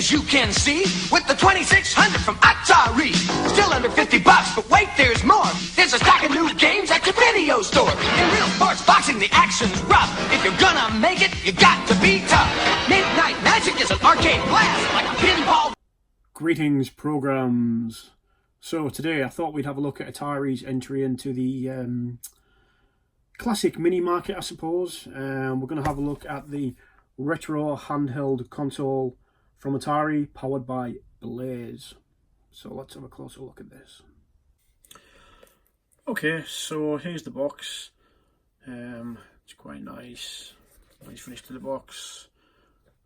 as you can see, with the 2600 from Atari. Still under $50, but wait, there's more. There's a stack of new games at your video store. In real sports boxing, the action's rough. If you're gonna make it, you got to be tough. Midnight Magic is an arcade blast, like a pinball. Greetings, programs. So today I thought we'd have a look at Atari's entry into the classic mini market, I suppose. We're going to have a look at the Retro Handheld Console from Atari, powered by Blaze. So let's have a closer look at this. Okay, so here's the box. It's quite nice. Nice finish to the box.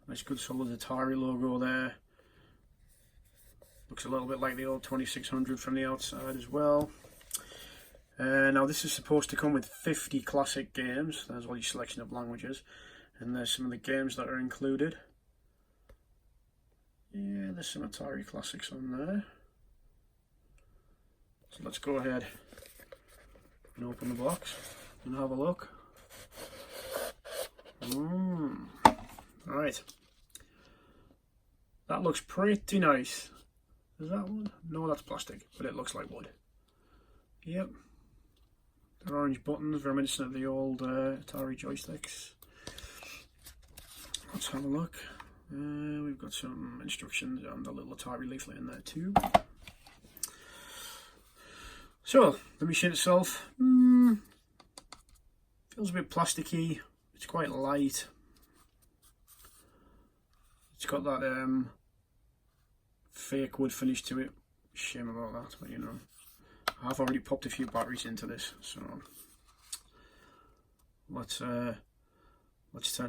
Nice good solid Atari logo there. Looks a little bit like the old 2600 from the outside as well. Now this is supposed to come with 50 classic games. There's all your selection of languages. And there's some of the games that are included. Yeah, there's some Atari classics on there. So let's go ahead and open the box and have a look. Right. That looks pretty nice. Is that wood? No, that's plastic, but it looks like wood. Yep. They're orange buttons, reminiscent of the old Atari joysticks. Let's have a look. We've got some instructions and a little Atari leaflet in there too. So, the machine itself, feels a bit plasticky. It's quite light. It's got that fake wood finish to it. Shame about that, but you know, I've already popped a few batteries into this, so let's turn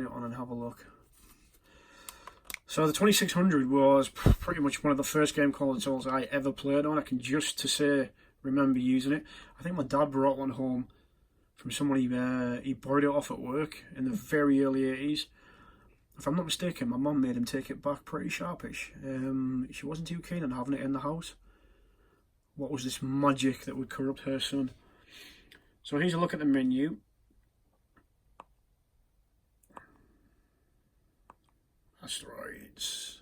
it on and have a look. So the 2600 was pretty much one of the first game consoles I ever played on. I can just to say remember using it. I think my dad brought one home from someone he borrowed it off at work in the very early 80s. If I'm not mistaken, my mum made him take it back pretty sharpish. She wasn't too keen on having it in the house. What was this magic that would corrupt her son? So here's a look at the menu. Asteroids.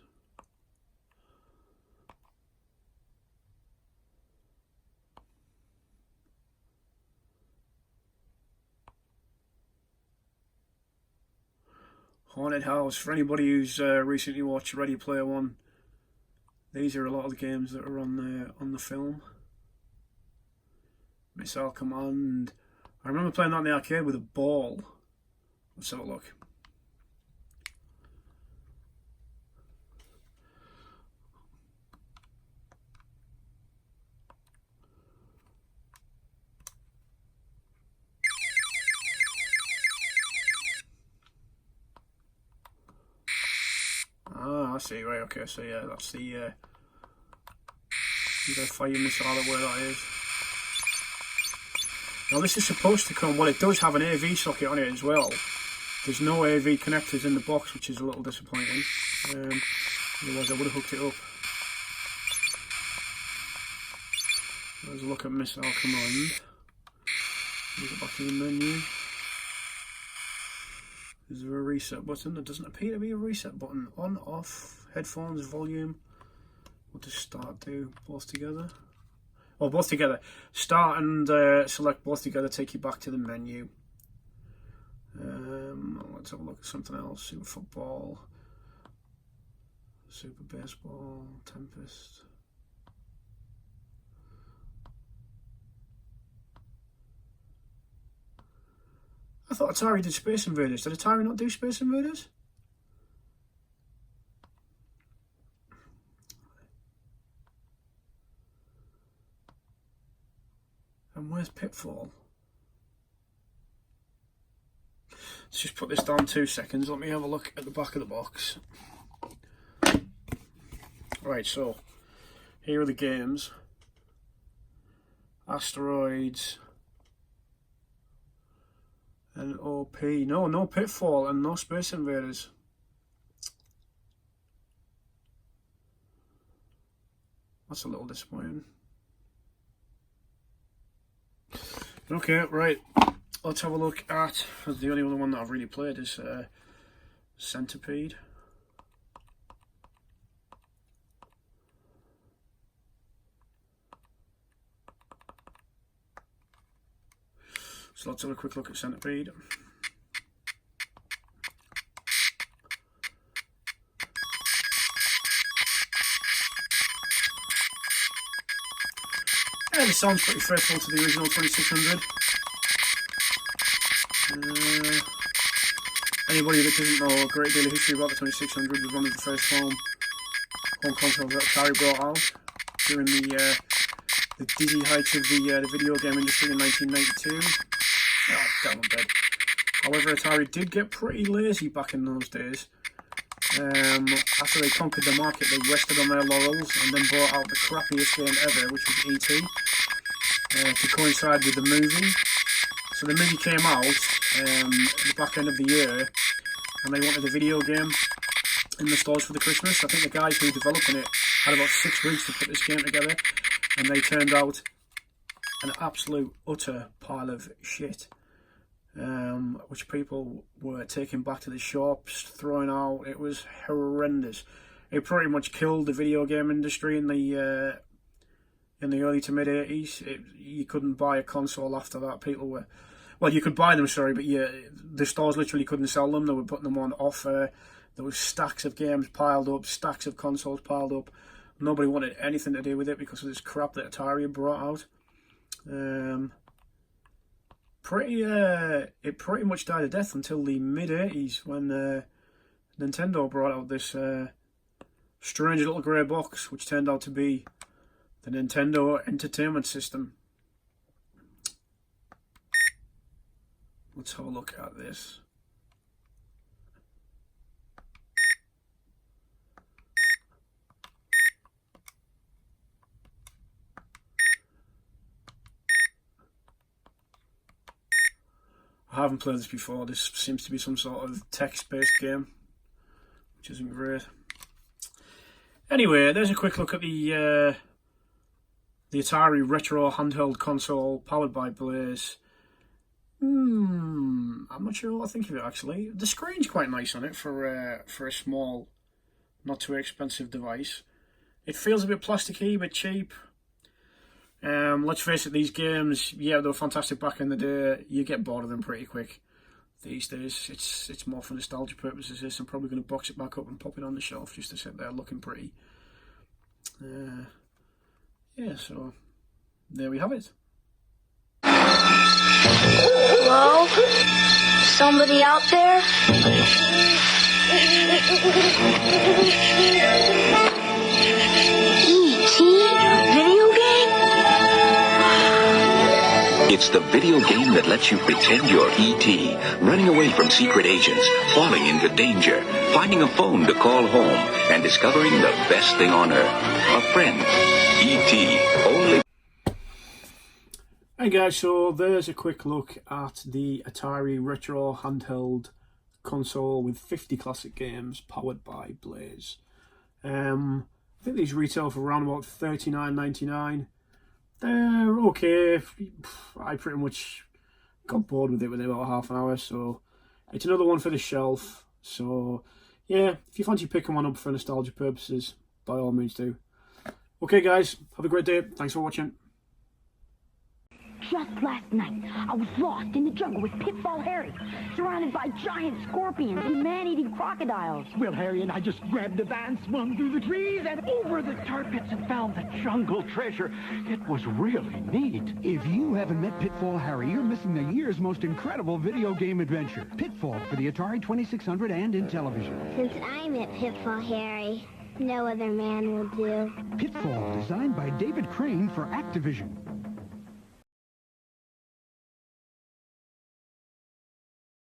Haunted House. For anybody who's recently watched Ready Player One, these are a lot of the games that are on the film. Missile Command. I remember playing that in the arcade with a ball. Let's have a look. I see, right, okay, so yeah, that's the fire missile where that is. Now this is supposed to come, well it does have an AV socket on it as well. There's no AV connectors in the box, which is a little disappointing. Otherwise I would have hooked it up. Let's look at Missile Command. Move it back to the menu. Is there a reset button? There doesn't appear to be a reset button. On, off, headphones, volume. What does start do? Both together? Oh, both together. Start and select both together, take you back to the menu. Let's have a look at something else. Super Football. Super Baseball. Tempest. I thought Atari did Space Invaders. Did Atari not do Space Invaders? And where's Pitfall? Let's just put this down 2 seconds. Let me have a look at the back of the box. Right, so here are the games. Asteroids. And OP. No Pitfall and no Space Invaders. That's a little disappointing. Okay, right. Let's have a look at, the only other one that I've really played is Centipede. So let's have a quick look at Centipede. Yeah, this sounds pretty faithful to the original 2600. Anybody that doesn't know a great deal of history about the 2600 was one of the first home consoles that Atari brought out during the dizzy heights of the video game industry in 1992. Oh, down on bed. However, Atari did get pretty lazy back in those days. After they conquered the market, they rested on their laurels and then brought out the crappiest game ever, which was E.T., to coincide with the movie. So the movie came out at the back end of the year, and they wanted a video game in the stores for the Christmas. I think the guys who were developing it had about 6 weeks to put this game together, and they turned out an absolute utter pile of shit, which people were taking back to the shops, throwing out. It was horrendous. It pretty much killed the video game industry in the early to mid 80s. You couldn't buy a console after that. People were, well, you could buy them, sorry, but the stores literally couldn't sell them. They were putting them on offer. There was stacks of games piled up, stacks of consoles piled up. Nobody wanted anything to do with it because of this crap that Atari had brought out. It pretty much died a death until the mid 80s when Nintendo brought out this strange little grey box, which turned out to be the Nintendo Entertainment System. Let's have a look at this. I haven't played this before. This seems to be some sort of text-based game, which isn't great. Anyway, there's a quick look at the Atari Retro Handheld Console powered by Blaze. I'm not sure what I think of it actually. The screen's quite nice on it for a small, not too expensive device. It feels a bit plasticky, a bit cheap. Let's face it, these games, yeah, they were fantastic back in the day. You get bored of them pretty quick these days. It's more for nostalgia purposes. This, I'm probably going to box it back up and pop it on the shelf just to sit there looking pretty. Yeah, so there we have it. Hello? Somebody out there? E.T. Video game? It's the video game that lets you pretend you're E.T., running away from secret agents, falling into danger, finding a phone to call home, and discovering the best thing on earth, a friend. E.T. only. Hey guys, so there's a quick look at the Atari Retro Handheld Console with 50 classic games powered by Blaze. I think these retail for around about $39.99. They're okay. I pretty much got bored with it within about half an hour, so it's another one for the shelf. So yeah, if you fancy picking one up for nostalgia purposes, by all means do. Okay guys, have a great day. Thanks for watching. Just last night, I was lost in the jungle with Pitfall Harry, surrounded by giant scorpions and man-eating crocodiles. Well, Harry and I just grabbed the van, swung through the trees, and over the tar pits and found the jungle treasure. It was really neat. If you haven't met Pitfall Harry, you're missing the year's most incredible video game adventure. Pitfall for the Atari 2600 and in television. Since I met Pitfall Harry, no other man will do. Pitfall, designed by David Crane for Activision.